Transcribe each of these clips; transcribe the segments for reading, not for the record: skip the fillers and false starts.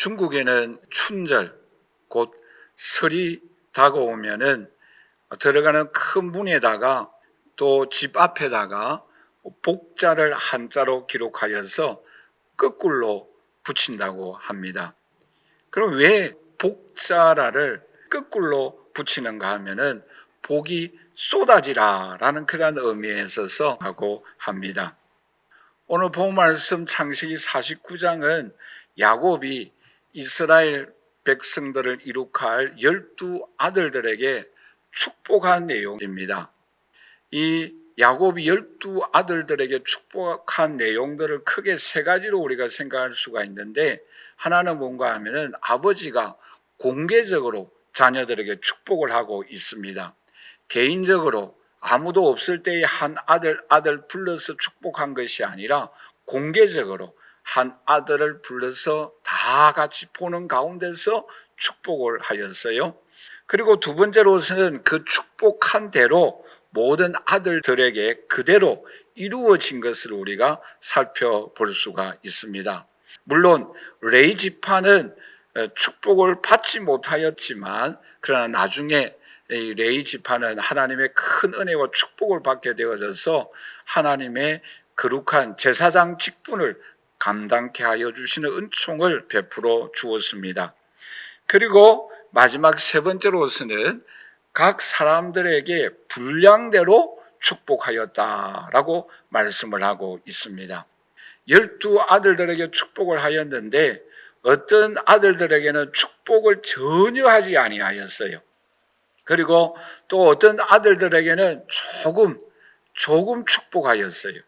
중국에는 춘절, 곧 설이 다가오면은 들어가는 큰 문에다가 또 집 앞에다가 복자를 한자로 기록하여서 거꾸로 붙인다고 합니다. 그럼 왜 복자라를 거꾸로 붙이는가 하면은 복이 쏟아지라라는 그런 의미에 있어서 하고 합니다. 오늘 본 말씀 창세기 49장은 야곱이 이스라엘 백성들을 이룩할 12 아들들에게 축복한 내용입니다. 이 야곱이 12 아들들에게 축복한 내용들을 크게 세 가지로 우리가 생각할 수가 있는데, 하나는 뭔가 하면은 아버지가 공개적으로 자녀들에게 축복을 하고 있습니다. 개인적으로 아무도 없을 때에 한 아들 불러서 축복한 것이 아니라 공개적으로 한 아들을 불러서 다 같이 보는 가운데서 축복을 하였어요. 그리고 두 번째로서는 그 축복한 대로 모든 아들들에게 그대로 이루어진 것을 우리가 살펴볼 수가 있습니다. 물론 레위 지파는 축복을 받지 못하였지만, 그러나 나중에 레위 지파는 하나님의 큰 은혜와 축복을 받게 되어져서 하나님의 거룩한 제사장 직분을 감당케 하여 주시는 은총을 베풀어 주었습니다. 그리고 마지막 세 번째로서는 각 사람들에게 분량대로 축복하였다라고 말씀을 하고 있습니다. 12 아들들에게 축복을 하였는데 어떤 아들들에게는 축복을 전혀 하지 아니하였어요. 그리고 또 어떤 아들들에게는 조금 축복하였어요.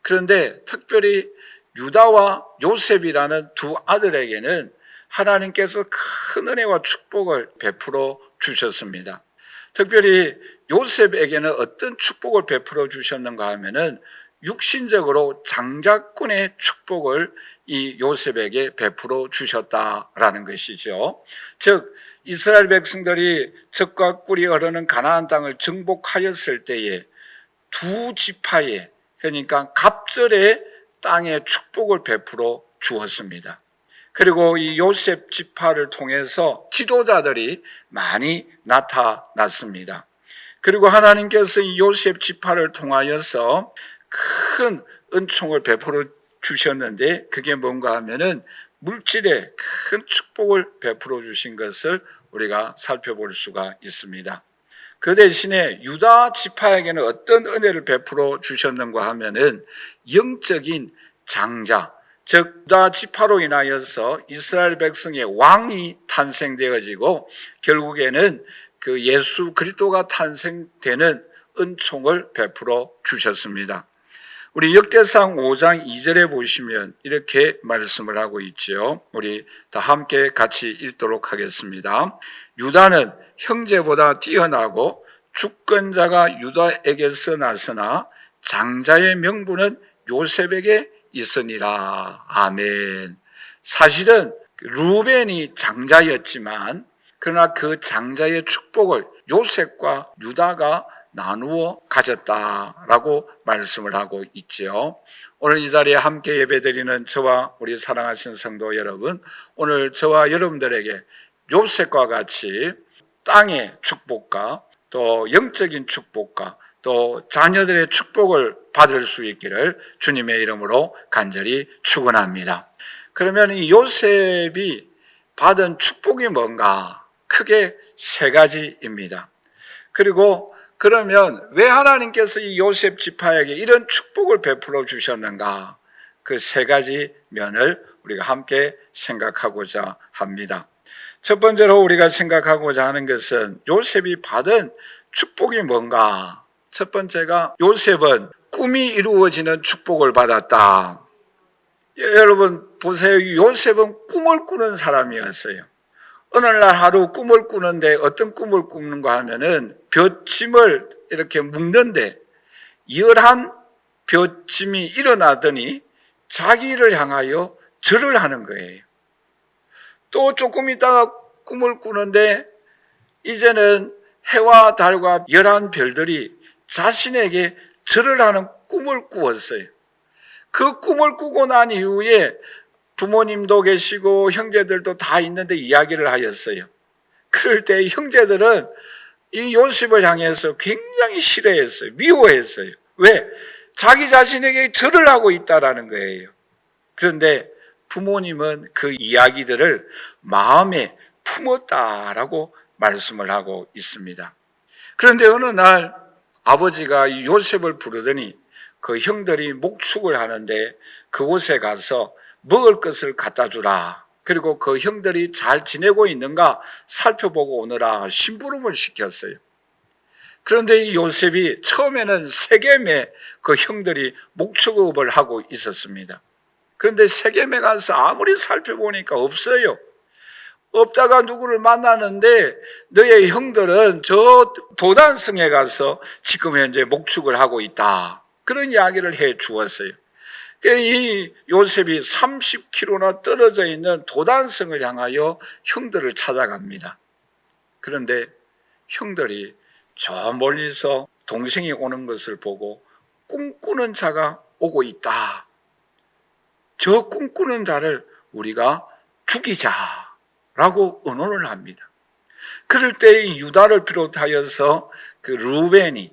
그런데 특별히 유다와 요셉이라는 두 아들에게는 하나님께서 큰 은혜와 축복을 베풀어 주셨습니다. 특별히 요셉에게는 어떤 축복을 베풀어 주셨는가 하면은 육신적으로 장자권의 축복을 이 요셉에게 베풀어 주셨다라는 것이죠. 즉 이스라엘 백성들이 젖과 꿀이 흐르는 가나안 땅을 정복하였을 때에 두 지파에, 그러니까 갑절의 땅에 축복을 베풀어 주었습니다. 그리고 이 요셉 지파를 통해서 지도자들이 많이 나타났습니다. 그리고 하나님께서 이 요셉 지파를 통하여서 큰 은총을 베풀어 주셨는데, 그게 뭔가 하면은 물질에 큰 축복을 베풀어 주신 것을 우리가 살펴볼 수가 있습니다. 그 대신에 유다 지파에게는 어떤 은혜를 베풀어 주셨는가 하면은 영적인 장자, 즉 유다 지파로 인하여서 이스라엘 백성의 왕이 탄생되어지고 결국에는 그 예수 그리스도가 탄생되는 은총을 베풀어 주셨습니다. 우리 역대상 5장 2절에 보시면 이렇게 말씀을 하고 있죠. 우리 다 함께 같이 읽도록 하겠습니다. 유다는 형제보다 뛰어나고 주권자가 유다에게서 났으나 장자의 명분은 요셉에게 있으니라. 아멘. 사실은 루벤이 장자였지만 그러나 그 장자의 축복을 요셉과 유다가 나누어 가졌다라고 말씀을 하고 있지요. 오늘 이 자리에 함께 예배드리는 저와 우리 사랑하신 성도 여러분, 오늘 저와 여러분들에게 요셉과 같이 땅의 축복과 또 영적인 축복과 또 자녀들의 축복을 받을 수 있기를 주님의 이름으로 간절히 축원합니다. 그러면 이 요셉이 받은 축복이 뭔가? 크게 세 가지입니다. 그리고 그러면 왜 하나님께서 이 요셉 지파에게 이런 축복을 베풀어 주셨는가? 그 세 가지 면을 우리가 함께 생각하고자 합니다. 첫 번째로 우리가 생각하고자 하는 것은 요셉이 받은 축복이 뭔가? 첫 번째가 요셉은 꿈이 이루어지는 축복을 받았다. 여러분 보세요. 요셉은 꿈을 꾸는 사람이었어요. 어느 날 하루 꿈을 꾸는데 어떤 꿈을 꾸는가 하면은 볏짐을 이렇게 묶는데 11 볏짐이 일어나더니 자기를 향하여 절을 하는 거예요. 또 조금 있다가 꿈을 꾸는데 이제는 해와 달과 11 별들이 자신에게 절을 하는 꿈을 꾸었어요. 그 꿈을 꾸고 난 이후에 부모님도 계시고 형제들도 다 있는데 이야기를 하였어요. 그럴 때 형제들은 이 요셉을 향해서 굉장히 싫어했어요. 미워했어요. 왜? 자기 자신에게 절을 하고 있다라는 거예요. 그런데 부모님은 그 이야기들을 마음에 품었다라고 말씀을 하고 있습니다. 그런데 어느 날 아버지가 이 요셉을 부르더니 그 형들이 목축을 하는데 그곳에 가서 먹을 것을 갖다 주라. 그리고 그 형들이 잘 지내고 있는가 살펴보고 오느라 심부름을 시켰어요. 그런데 이 요셉이 처음에는 세겜에 그 형들이 목축업을 하고 있었습니다. 그런데 세겜에 가서 아무리 살펴보니까 없어요. 없다가 누구를 만나는데 너의 형들은 저 도단성에 가서 지금 현재 목축을 하고 있다. 그런 이야기를 해 주었어요. 이 요셉이 30km나 떨어져 있는 도단성을 향하여 형들을 찾아갑니다. 그런데 형들이 저 멀리서 동생이 오는 것을 보고 꿈꾸는 자가 오고 있다. 저 꿈꾸는 자를 우리가 죽이자라고 의논을 합니다. 그럴 때 유다를 비롯하여서 그 루벤이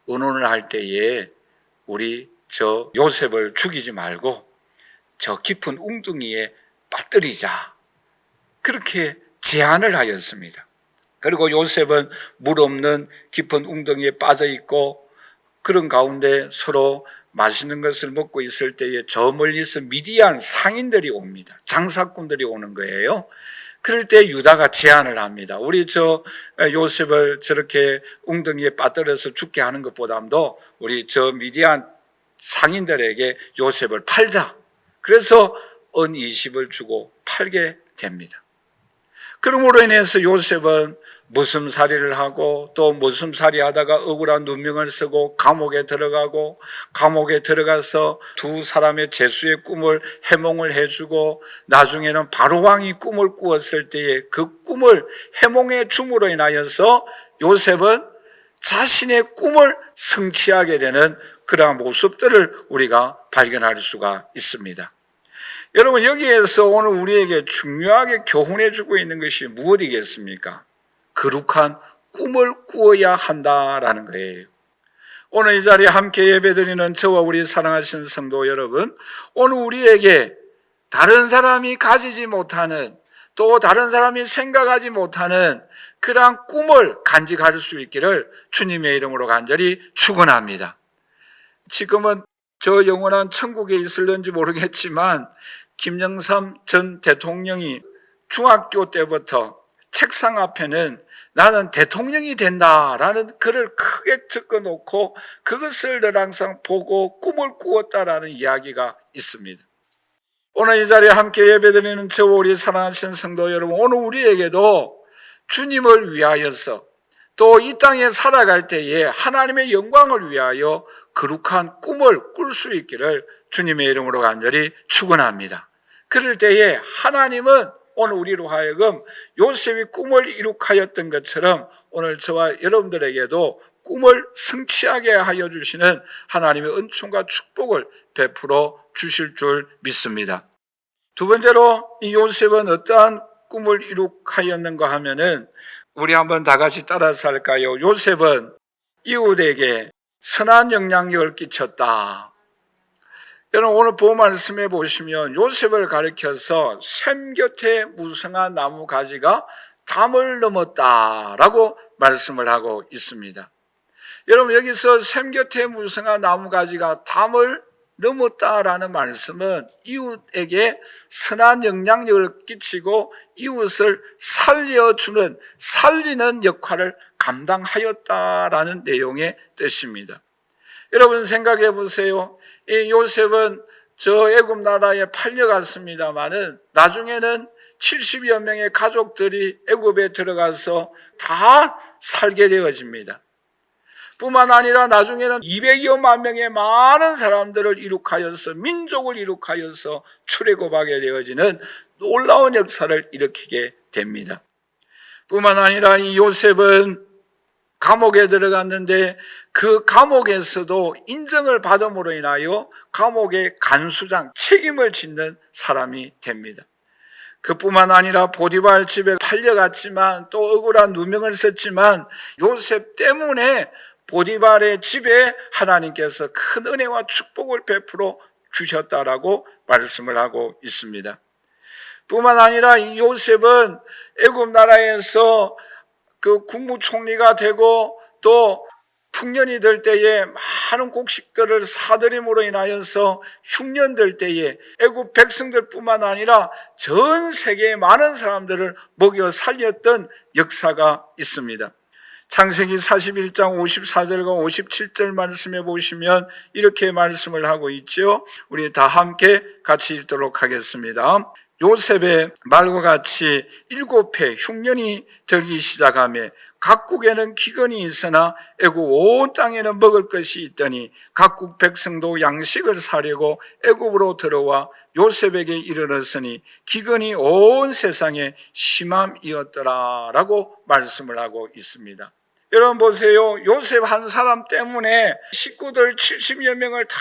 의논을 할 때에 우리 저 요셉을 죽이지 말고 저 깊은 웅덩이에 빠뜨리자. 그렇게 제안을 하였습니다. 그리고 요셉은 물 없는 깊은 웅덩이에 빠져 있고 그런 가운데 서로 맛있는 것을 먹고 있을 때에 저 멀리서 미디안 상인들이 옵니다. 장사꾼들이 오는 거예요. 그럴 때 유다가 제안을 합니다. 우리 저 요셉을 저렇게 웅덩이에 빠뜨려서 죽게 하는 것보다도 우리 저 미디안 상인들에게 요셉을 팔자. 그래서 은 20을 주고 팔게 됩니다. 그러므로 인해서 요셉은 무슴살이를 하고 또 무슴살이 하다가 억울한 누명을 쓰고 감옥에 들어가고 감옥에 들어가서 두 사람의 제수의 꿈을 해몽을 해주고 나중에는 바로왕이 꿈을 꾸었을 때에 그 꿈을 해몽해 줌으로 인하여서 요셉은 자신의 꿈을 성취하게 되는 그러한 모습들을 우리가 발견할 수가 있습니다. 여러분, 여기에서 오늘 우리에게 중요하게 교훈해 주고 있는 것이 무엇이겠습니까? 거룩한 꿈을 꾸어야 한다라는 거예요. 오늘 이 자리에 함께 예배드리는 저와 우리 사랑하시는 성도 여러분, 오늘 우리에게 다른 사람이 가지지 못하는 또 다른 사람이 생각하지 못하는 그러한 꿈을 간직할 수 있기를 주님의 이름으로 간절히 축원합니다. 지금은 저 영원한 천국에 있을는지 모르겠지만 김영삼 전 대통령이 중학교 때부터 책상 앞에는 나는 대통령이 된다라는 글을 크게 적어놓고 그것을 늘 항상 보고 꿈을 꾸었다라는 이야기가 있습니다. 오늘 이 자리에 함께 예배드리는 저 우리 사랑하시는 성도 여러분, 오늘 우리에게도 주님을 위하여서 또 이 땅에 살아갈 때에 하나님의 영광을 위하여 거룩한 꿈을 꿀 수 있기를 주님의 이름으로 간절히 축원합니다. 그럴 때에 하나님은 오늘 우리로 하여금 요셉이 꿈을 이룩하였던 것처럼 오늘 저와 여러분들에게도 꿈을 성취하게 하여 주시는 하나님의 은총과 축복을 베풀어 주실 줄 믿습니다. 두 번째로 이 요셉은 어떠한 꿈을 이룩하였는가 하면은 우리 한번 다 같이 따라서 할까요? 요셉은 이웃에게 선한 영향력을 끼쳤다. 여러분, 오늘 본 말씀에 보시면 요셉을 가리켜서 샘 곁에 무성한 나무 가지가 담을 넘었다라고 말씀을 하고 있습니다. 여러분, 여기서 샘 곁에 무성한 나무 가지가 담을 넘었다라는 말씀은 이웃에게 선한 영향력을 끼치고 이웃을 살리는 역할을 감당하였다라는 내용의 뜻입니다. 여러분, 생각해 보세요. 이 요셉은 저 애굽 나라에 팔려갔습니다마는 나중에는 70여 명의 가족들이 애굽에 들어가서 다 살게 되어집니다. 뿐만 아니라 나중에는 200여만 명의 많은 사람들을 이룩하여서 민족을 이룩하여서 출애굽하게 되어지는 놀라운 역사를 일으키게 됩니다. 뿐만 아니라 이 요셉은 감옥에 들어갔는데 그 감옥에서도 인정을 받음으로 인하여 감옥의 간수장 책임을 짓는 사람이 됩니다. 그뿐만 아니라 보디발 집에 팔려갔지만 또 억울한 누명을 썼지만 요셉 때문에 보디발의 집에 하나님께서 큰 은혜와 축복을 베풀어 주셨다라고 말씀을 하고 있습니다. 뿐만 아니라 이 요셉은 애굽 나라에서 그 국무총리가 되고 또 풍년이 될 때에 많은 곡식들을 사들임으로 인하여서 흉년될 때에 애굽 백성들뿐만 아니라 전 세계의 많은 사람들을 먹여 살렸던 역사가 있습니다. 창세기 41장 54절과 57절 말씀해 보시면 이렇게 말씀을 하고 있죠. 우리 다 함께 같이 읽도록 하겠습니다. 요셉의 말과 같이 7해 흉년이 들기 시작하며 각국에는 기근이 있으나 애굽 온 땅에는 먹을 것이 있더니 각국 백성도 양식을 사려고 애굽으로 들어와 요셉에게 이르렀으니 기근이 온 세상에 심함이었더라 라고 말씀을 하고 있습니다. 여러분 보세요. 요셉 한 사람 때문에 식구들 70여 명을 다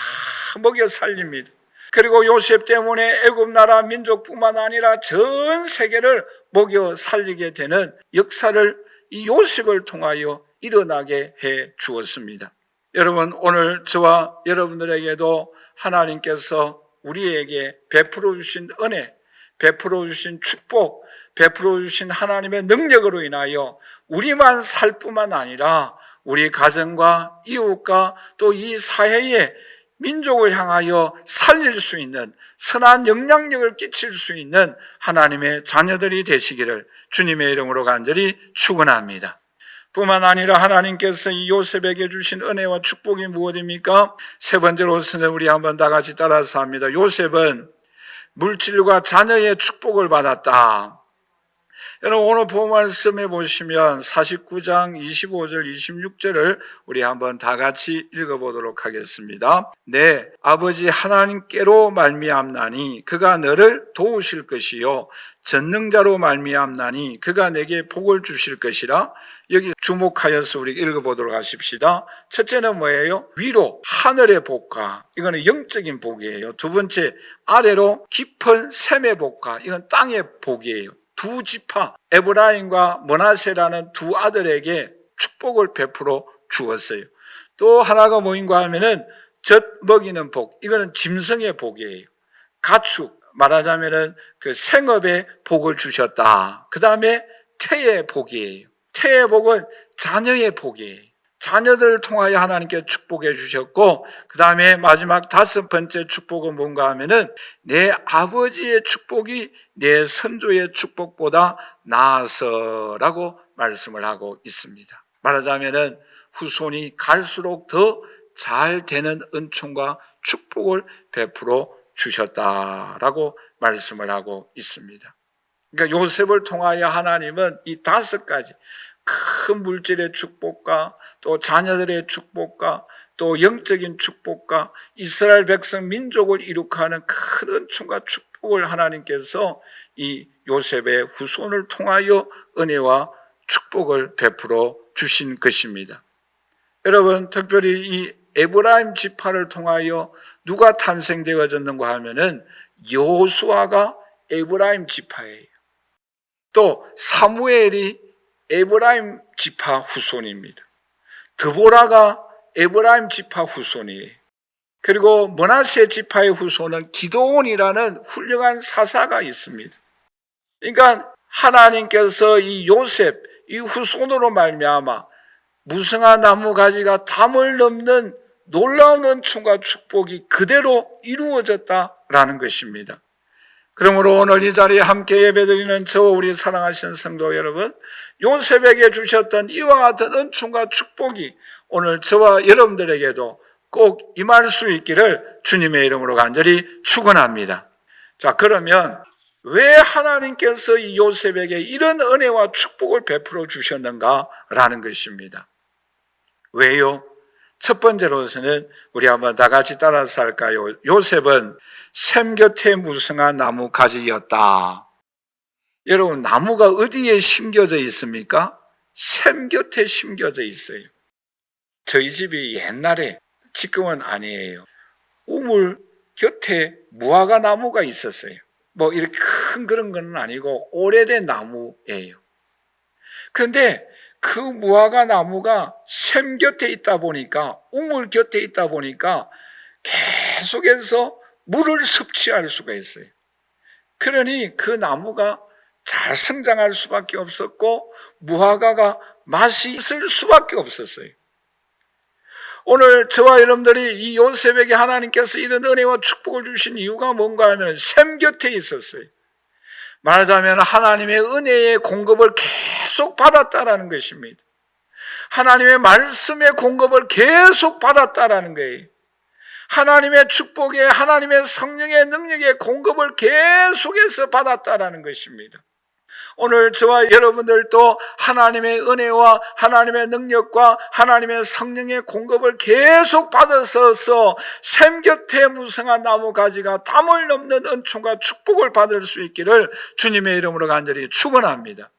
먹여 살립니다. 그리고 요셉 때문에 애굽 나라 민족뿐만 아니라 전 세계를 먹여 살리게 되는 역사를 이 요셉을 통하여 일어나게 해 주었습니다. 여러분, 오늘 저와 여러분들에게도 하나님께서 우리에게 베풀어 주신 은혜, 베풀어 주신 축복, 베풀어 주신 하나님의 능력으로 인하여 우리만 살 뿐만 아니라 우리 가정과 이웃과 또 이 사회에 민족을 향하여 살릴 수 있는 선한 영향력을 끼칠 수 있는 하나님의 자녀들이 되시기를 주님의 이름으로 간절히 축원합니다. 뿐만 아니라 하나님께서 이 요셉에게 주신 은혜와 축복이 무엇입니까? 세 번째로서는 우리 한번 다 같이 따라서 합니다. 요셉은 물질과 자녀의 축복을 받았다. 여러분, 오늘 본문 말씀해 보시면 49장 25절 26절을 우리 한번 다 같이 읽어보도록 하겠습니다. 내 아버지 하나님께로 말미암나니 그가 너를 도우실 것이요 전능자로 말미암나니 그가 내게 복을 주실 것이라. 여기 주목하여서 우리 읽어보도록 하십시다. 첫째는 뭐예요? 위로 하늘의 복과, 이거는 영적인 복이에요. 두 번째, 아래로 깊은 샘의 복과, 이건 땅의 복이에요. 두 지파 에브라임과 므낫세라는 두 아들에게 축복을 베풀어 주었어요. 또 하나가 뭐인가 하면은 젖 먹이는 복, 이거는 짐승의 복이에요. 가축, 말하자면은 그 생업의 복을 주셨다. 그 다음에 태의 복이에요. 태의 복은 자녀의 복이에요. 자녀들을 통하여 하나님께 축복해 주셨고, 그 다음에 마지막 다섯 번째 축복은 뭔가 하면은 내 아버지의 축복이 내 선조의 축복보다 나아서라고 말씀을 하고 있습니다. 말하자면은 후손이 갈수록 더 잘 되는 은총과 축복을 베풀어 주셨다라고 말씀을 하고 있습니다. 그러니까 요셉을 통하여 하나님은 이 다섯 가지 큰 물질의 축복과 또 자녀들의 축복과 또 영적인 축복과 이스라엘 백성 민족을 이룩하는 큰 은총과 축복을 하나님께서 이 요셉의 후손을 통하여 은혜와 축복을 베풀어 주신 것입니다. 여러분, 특별히 이 에브라임 지파를 통하여 누가 탄생되어졌는가 하면은 여호수아가 에브라임 지파예요. 또 사무엘이 에브라임 지파 후손입니다. 드보라가 에브라임 지파 후손이에요. 그리고 므낫세 지파의 후손은 기드온이라는 훌륭한 사사가 있습니다. 그러니까 하나님께서 이 요셉, 이 후손으로 말미암아 무성한 나무 가지가 담을 넘는 놀라운 은총과 축복이 그대로 이루어졌다라는 것입니다. 그러므로 오늘 이 자리에 함께 예배드리는 저와 우리 사랑하시는 성도 여러분, 요셉에게 주셨던 이와 같은 은총과 축복이 오늘 저와 여러분들에게도 꼭 임할 수 있기를 주님의 이름으로 간절히 축원합니다. 자, 그러면 왜 하나님께서 이 요셉에게 이런 은혜와 축복을 베풀어 주셨는가라는 것입니다. 왜요? 첫 번째로서는 우리 한번 다 같이 따라서 할까요? 요셉은 샘 곁에 무성한 나무 가지였다. 여러분, 나무가 어디에 심겨져 있습니까? 샘 곁에 심겨져 있어요. 저희 집이 옛날에, 지금은 아니에요, 우물 곁에 무화과 나무가 있었어요. 뭐 이렇게 큰 그런 건 아니고 오래된 나무예요. 그런데 그 무화과 나무가 샘 곁에 있다 보니까, 우물 곁에 있다 보니까 계속해서 물을 섭취할 수가 있어요. 그러니 그 나무가 잘 성장할 수밖에 없었고 무화과가 맛이 있을 수밖에 없었어요. 오늘 저와 여러분들이 이 요셉에게 하나님께서 이런 은혜와 축복을 주신 이유가 뭔가 하면 샘 곁에 있었어요. 말하자면 하나님의 은혜의 공급을 계속 받았다라는 것입니다. 하나님의 말씀의 공급을 계속 받았다라는 거예요. 하나님의 축복에, 하나님의 성령의 능력의 공급을 계속해서 받았다라는 것입니다. 오늘 저와 여러분들도 하나님의 은혜와 하나님의 능력과 하나님의 성령의 공급을 계속 받아서 샘 곁에 무성한 나무 가지가 담을 넘는 은총과 축복을 받을 수 있기를 주님의 이름으로 간절히 축원합니다.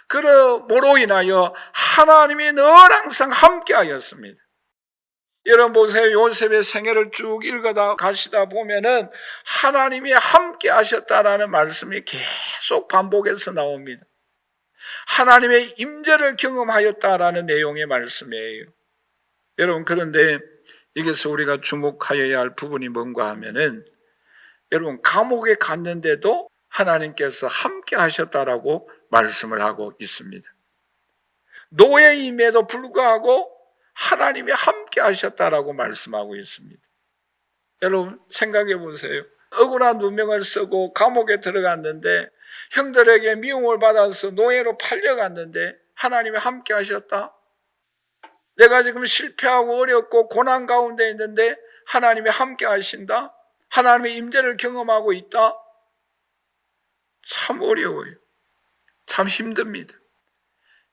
그러므로 인하여 하나님이 늘 항상 함께 하였습니다. 여러분 보세요. 요셉의 생애를 쭉 읽어다 가시다 보면은 하나님이 함께 하셨다라는 말씀이 계속 반복해서 나옵니다. 하나님의 임재를 경험하였다라는 내용의 말씀이에요. 여러분, 그런데 여기서 우리가 주목하여야 할 부분이 뭔가 하면은, 여러분, 감옥에 갔는데도 하나님께서 함께 하셨다라고 말씀을 하고 있습니다. 노예임에도 불구하고 하나님이 함께 하셨다라고 말씀하고 있습니다. 여러분 생각해 보세요. 억울한 누명을 쓰고 감옥에 들어갔는데, 형들에게 미움을 받아서 노예로 팔려갔는데 하나님이 함께 하셨다? 내가 지금 실패하고 어렵고 고난 가운데 있는데 하나님이 함께 하신다? 하나님의 임재를 경험하고 있다? 참 어려워요. 참 힘듭니다.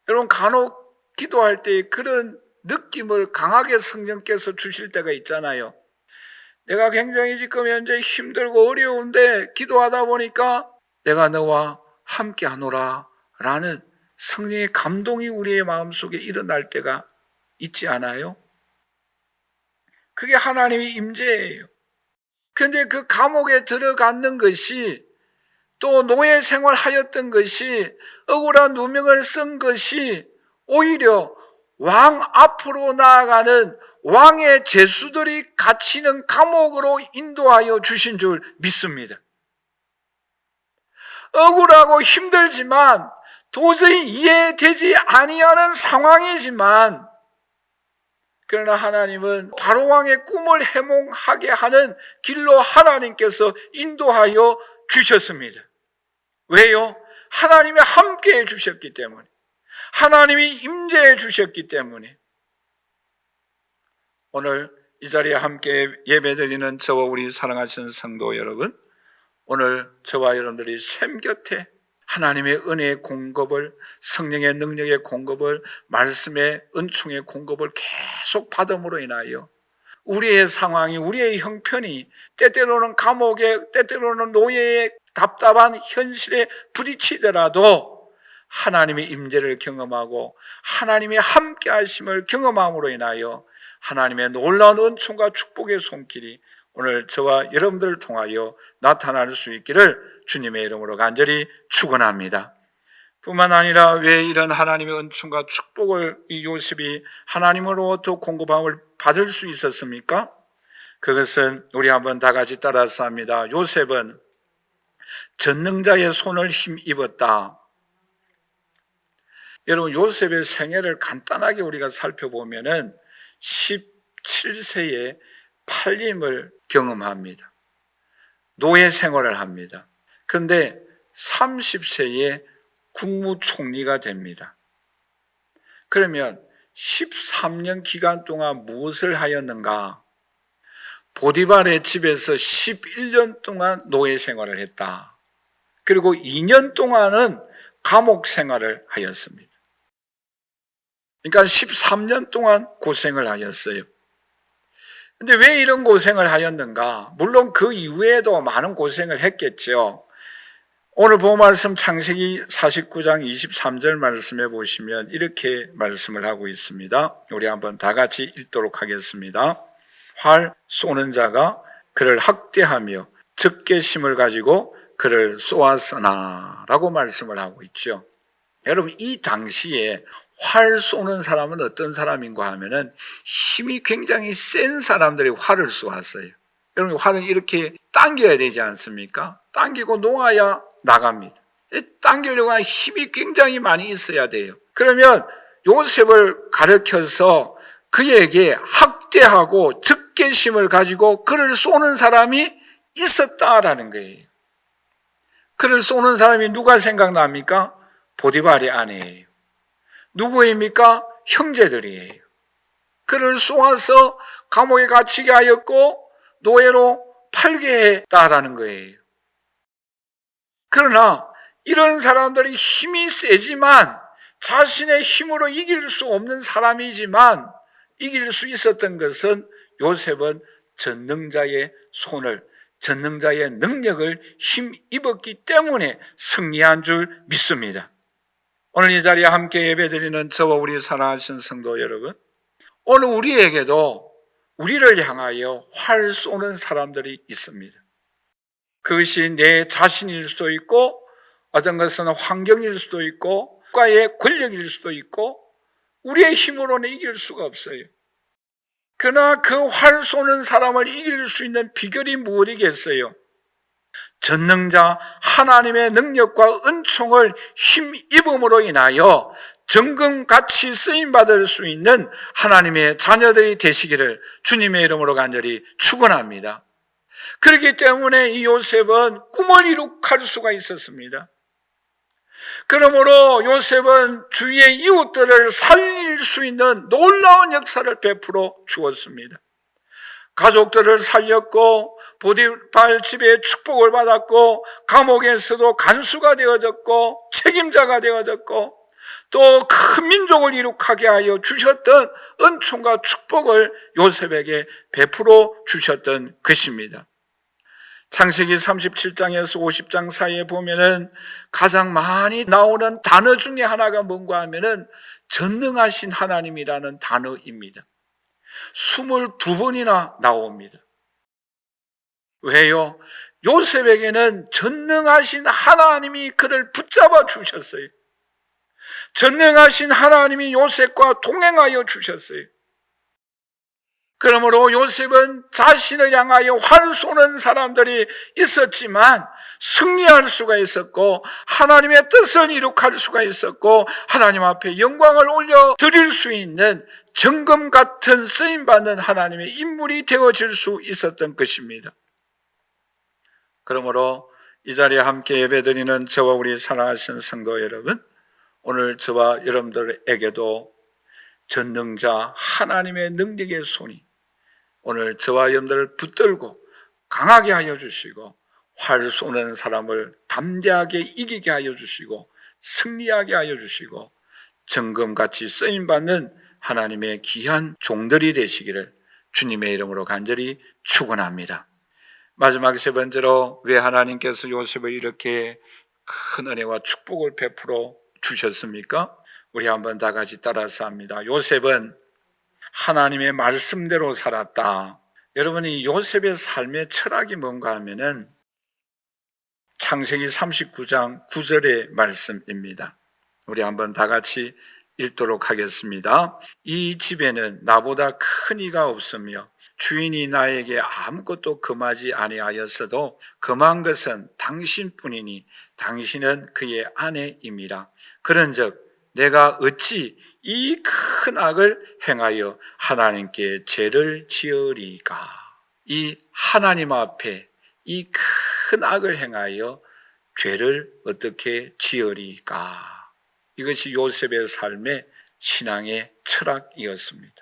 여러분, 간혹 기도할 때 그런 느낌을 강하게 성령께서 주실 때가 있잖아요. 내가 굉장히 지금 현재 힘들고 어려운데 기도하다 보니까 내가 너와 함께 하노라 라는 성령의 감동이 우리의 마음속에 일어날 때가 있지 않아요? 그게 하나님의 임재예요. 그런데 그 감옥에 들어갔는 것이, 또 노예 생활하였던 것이, 억울한 누명을 쓴 것이 오히려 왕 앞으로 나아가는 왕의 제수들이 갇히는 감옥으로 인도하여 주신 줄 믿습니다. 억울하고 힘들지만 도저히 이해되지 아니하는 상황이지만, 그러나 하나님은 바로왕의 꿈을 해몽하게 하는 길로 하나님께서 인도하여 주셨습니다. 왜요? 하나님이 함께해 주셨기 때문에, 하나님이 임재해 주셨기 때문에. 오늘 이 자리에 함께 예배드리는 저와 우리 사랑하시는 성도 여러분, 오늘 저와 여러분들이 샘 곁에 하나님의 은혜의 공급을, 성령의 능력의 공급을, 말씀의 은총의 공급을 계속 받음으로 인하여 우리의 상황이, 우리의 형편이 때때로는 감옥에, 때때로는 노예의 답답한 현실에 부딪히더라도 하나님의 임재를 경험하고 하나님의 함께 하심을 경험함으로 인하여 하나님의 놀라운 은총과 축복의 손길이 오늘 저와 여러분들을 통하여 나타날 수 있기를 주님의 이름으로 간절히 축원합니다. 뿐만 아니라 왜 이런 하나님의 은총과 축복을 이 요셉이 하나님으로부터 공급함을 받을 수 있었습니까? 그것은 우리 한번 다 같이 따라서 합니다. 요셉은 전능자의 손을 힘입었다. 여러분, 요셉의 생애를 간단하게 우리가 살펴보면은 17세에 팔림을 경험합니다. 노예 생활을 합니다. 그런데 30세에 국무총리가 됩니다. 그러면 13년 기간 동안 무엇을 하였는가? 보디발의 집에서 11년 동안 노예 생활을 했다. 그리고 2년 동안은 감옥 생활을 하였습니다. 그러니까 13년 동안 고생을 하였어요. 근데 왜 이런 고생을 하였는가? 물론 그 이후에도 많은 고생을 했겠죠. 오늘 본 말씀 창세기 49장 23절 말씀에 보시면 이렇게 말씀을 하고 있습니다. 우리 한번 다 같이 읽도록 하겠습니다. 활 쏘는 자가 그를 학대하며 적개심을 가지고 그를 쏘았으나 라고 말씀을 하고 있죠. 여러분, 이 당시에 활 쏘는 사람은 어떤 사람인가 하면은 힘이 굉장히 센 사람들이 활을 쏘았어요. 여러분, 활은 이렇게 당겨야 되지 않습니까? 당기고 놓아야 나갑니다. 당기려고 하면 힘이 굉장히 많이 있어야 돼요. 그러면 요셉을 가르쳐서 그에게 학대하고 적개심을 가지고 그를 쏘는 사람이 있었다라는 거예요. 그를 쏘는 사람이 누가 생각납니까? 보디발의 아내예요. 누구입니까? 형제들이에요. 그를 쏘아서 감옥에 갇히게 하였고 노예로 팔게 했다라는 거예요. 그러나 이런 사람들이 힘이 세지만 자신의 힘으로 이길 수 없는 사람이지만 이길 수 있었던 것은 요셉은 전능자의 손을, 전능자의 능력을 힘입었기 때문에 승리한 줄 믿습니다. 오늘 이 자리에 함께 예배드리는 저와 우리 사랑하신 성도 여러분, 오늘 우리에게도 우리를 향하여 활 쏘는 사람들이 있습니다. 그것이 내 자신일 수도 있고 어떤 것은 환경일 수도 있고 국가의 권력일 수도 있고 우리의 힘으로는 이길 수가 없어요. 그러나 그 활 쏘는 사람을 이길 수 있는 비결이 무엇이겠어요? 전능자 하나님의 능력과 은총을 힘입음으로 인하여 정금같이 쓰임받을 수 있는 하나님의 자녀들이 되시기를 주님의 이름으로 간절히 축원합니다. 그렇기 때문에 이 요셉은 꿈을 이룩할 수가 있었습니다. 그러므로 요셉은 주위의 이웃들을 살릴 수 있는 놀라운 역사를 베풀어 주었습니다. 가족들을 살렸고 보디발 집에 축복을 받았고 감옥에서도 간수가 되어졌고 책임자가 되어졌고 또 큰 민족을 이룩하게 하여 주셨던 은총과 축복을 요셉에게 베풀어 주셨던 것입니다. 창세기 37장에서 50장 사이에 보면은 가장 많이 나오는 단어 중에 하나가 뭔가 하면은 전능하신 하나님이라는 단어입니다. 22번이나 나옵니다. 왜요? 요셉에게는 전능하신 하나님이 그를 붙잡아 주셨어요. 전능하신 하나님이 요셉과 동행하여 주셨어요. 그러므로 요셉은 자신을 향하여 활 쏘는 사람들이 있었지만 승리할 수가 있었고 하나님의 뜻을 이룩할 수가 있었고 하나님 앞에 영광을 올려드릴 수 있는 정금 같은 쓰임받는 하나님의 인물이 되어질 수 있었던 것입니다. 그러므로 이 자리에 함께 예배드리는 저와 우리 사랑하신 성도 여러분, 오늘 저와 여러분들에게도 전능자 하나님의 능력의 손이 오늘 저와 여러분들을 붙들고 강하게 하여 주시고 활 쏘는 사람을 담대하게 이기게 하여 주시고 승리하게 하여 주시고 정금같이 쓰임받는 하나님의 귀한 종들이 되시기를 주님의 이름으로 간절히 축원합니다. 마지막 세 번째로 왜 하나님께서 요셉을 이렇게 큰 은혜와 축복을 베풀어 주셨습니까? 우리 한번 다 같이 따라서 합니다. 요셉은 하나님의 말씀대로 살았다. 여러분이 요셉의 삶의 철학이 뭔가 하면은 창세기 39장 9절의 말씀입니다. 우리 한번 다 같이 읽도록 하겠습니다. 이 집에는 나보다 큰 이가 없으며 주인이 나에게 아무것도 금하지 아니하였어도 금한 것은 당신뿐이니 당신은 그의 아내임이라. 그런즉 내가 어찌 이 큰 악을 행하여 하나님께 죄를 지으리까. 이 하나님 앞에 이 큰 악을 행하여 죄를 어떻게 지으리까. 이것이 요셉의 삶의 신앙의 철학이었습니다.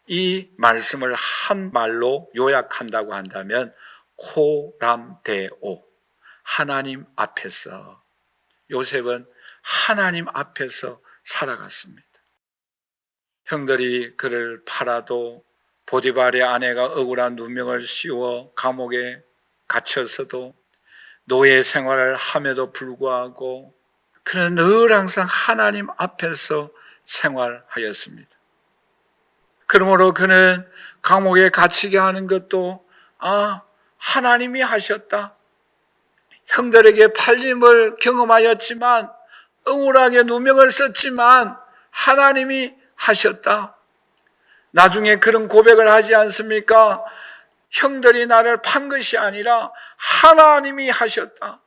이 말씀을 한 말로 요약한다고 한다면 코람데오, 하나님 앞에서. 요셉은 하나님 앞에서 살아갔습니다. 형들이 그를 팔아도 보디발의 아내가 억울한 누명을 씌워 감옥에 갇혔어도 노예 생활을 함에도 불구하고 그는 늘 항상 하나님 앞에서 생활하였습니다. 그러므로 그는 감옥에 갇히게 하는 것도 하나님이 하셨다. 형들에게 팔림을 경험하였지만 억울하게 누명을 썼지만 하나님이 하셨다. 나중에 그런 고백을 하지 않습니까? 형들이 나를 판 것이 아니라 하나님이 하셨다.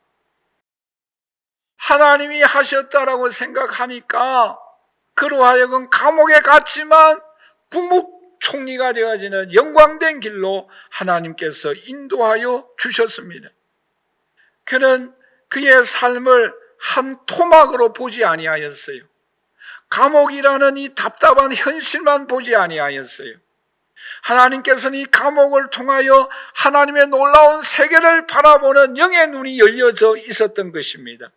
하나님이 하셨다라고 생각하니까 그로 하여금 감옥에 갇히만 국무총리가 되어지는 영광된 길로 하나님께서 인도하여 주셨습니다. 그는 그의 삶을 한 토막으로 보지 아니하였어요. 감옥이라는 이 답답한 현실만 보지 아니하였어요. 하나님께서는 이 감옥을 통하여 하나님의 놀라운 세계를 바라보는 영의 눈이 열려져 있었던 것입니다.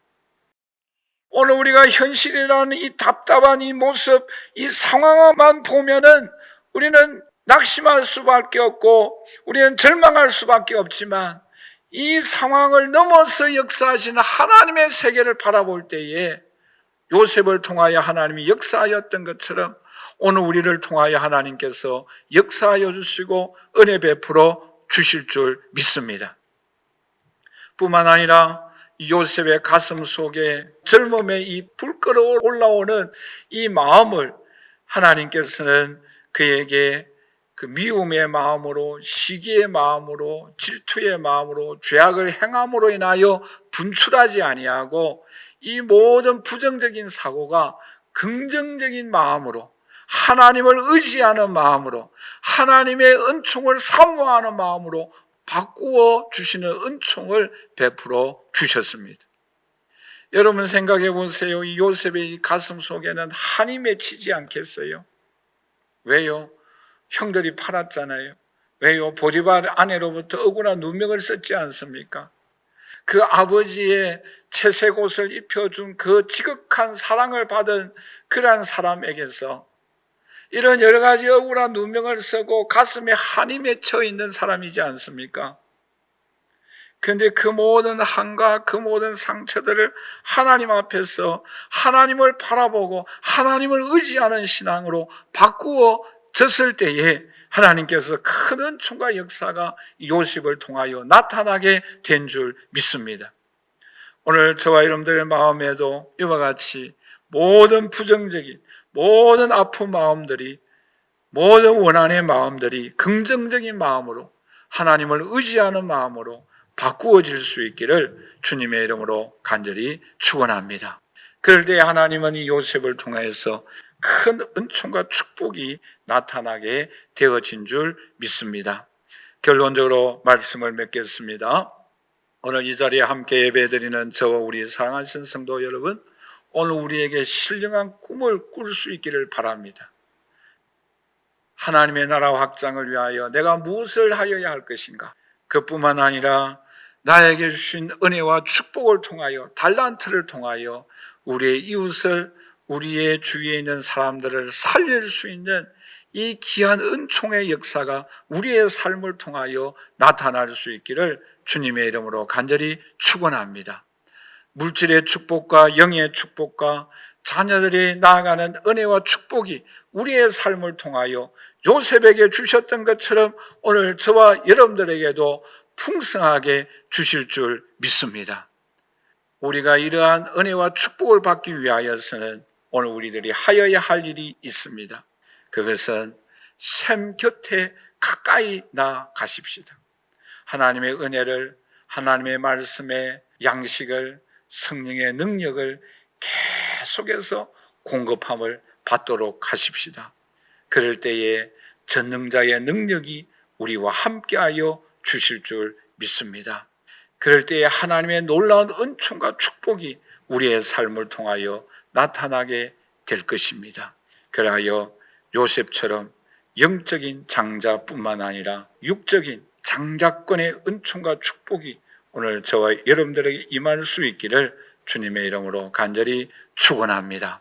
오늘 우리가 현실이라는 이 답답한 이 모습, 이 상황만 보면은 우리는 낙심할 수밖에 없고 우리는 절망할 수밖에 없지만 이 상황을 넘어서 역사하시는 하나님의 세계를 바라볼 때에 요셉을 통하여 하나님이 역사하였던 것처럼 오늘 우리를 통하여 하나님께서 역사하여 주시고 은혜 베풀어 주실 줄 믿습니다. 뿐만 아니라 요셉의 가슴 속에 젊음의 이 불 올라오는 이 마음을 하나님께서는 그에게 그 미움의 마음으로, 시기의 마음으로, 질투의 마음으로, 죄악을 행함으로 인하여 분출하지 아니하고 이 모든 부정적인 사고가 긍정적인 마음으로, 하나님을 의지하는 마음으로, 하나님의 은총을 사모하는 마음으로 바꾸어 주시는 은총을 베풀어 주셨습니다. 여러분 생각해 보세요. 이 요셉의 이 가슴 속에는 한이 맺히지 않겠어요? 왜요? 형들이 팔았잖아요. 왜요? 보디발 아내로부터 억울한 누명을 썼지 않습니까? 그 아버지의 채색 옷을 입혀준 그 지극한 사랑을 받은 그러한 사람에게서 이런 여러 가지 억울한 누명을 쓰고 가슴에 한이 맺혀 있는 사람이지 않습니까? 그런데 그 모든 한과 그 모든 상처들을 하나님 앞에서 하나님을 바라보고 하나님을 의지하는 신앙으로 바꾸어 졌을 때에 하나님께서 큰 은총과 역사가 요셉을 통하여 나타나게 된 줄 믿습니다. 오늘 저와 여러분들의 마음에도 이와 같이 모든 부정적인 모든 아픈 마음들이, 모든 원한의 마음들이 긍정적인 마음으로 하나님을 의지하는 마음으로 바꾸어질 수 있기를 주님의 이름으로 간절히 축원합니다. 그럴 때 하나님은 이 요셉을 통해서 큰 은총과 축복이 나타나게 되어진 줄 믿습니다. 결론적으로 말씀을 맺겠습니다. 오늘 이 자리에 함께 예배드리는 저와 우리 사랑하신 성도 여러분, 오늘 우리에게 신령한 꿈을 꿀 수 있기를 바랍니다. 하나님의 나라 확장을 위하여 내가 무엇을 하여야 할 것인가? 그뿐만 아니라 나에게 주신 은혜와 축복을 통하여, 달란트를 통하여 우리의 이웃을, 우리의 주위에 있는 사람들을 살릴 수 있는 이 귀한 은총의 역사가 우리의 삶을 통하여 나타날 수 있기를 주님의 이름으로 간절히 축원합니다. 물질의 축복과 영의 축복과 자녀들이 나아가는 은혜와 축복이 우리의 삶을 통하여 요셉에게 주셨던 것처럼 오늘 저와 여러분들에게도 풍성하게 주실 줄 믿습니다. 우리가 이러한 은혜와 축복을 받기 위하여서는 오늘 우리들이 하여야 할 일이 있습니다. 그것은 샘 곁에 가까이 나가십시다. 하나님의 은혜를, 하나님의 말씀의 양식을, 성령의 능력을 계속해서 공급함을 받도록 하십시다. 그럴 때에 전능자의 능력이 우리와 함께하여 주실 줄 믿습니다. 그럴 때에 하나님의 놀라운 은총과 축복이 우리의 삶을 통하여 나타나게 될 것입니다. 그리하여 요셉처럼 영적인 장자뿐만 아니라 육적인 장자권의 은총과 축복이 오늘 저와 여러분들에게 임할 수 있기를 주님의 이름으로 간절히 축원합니다.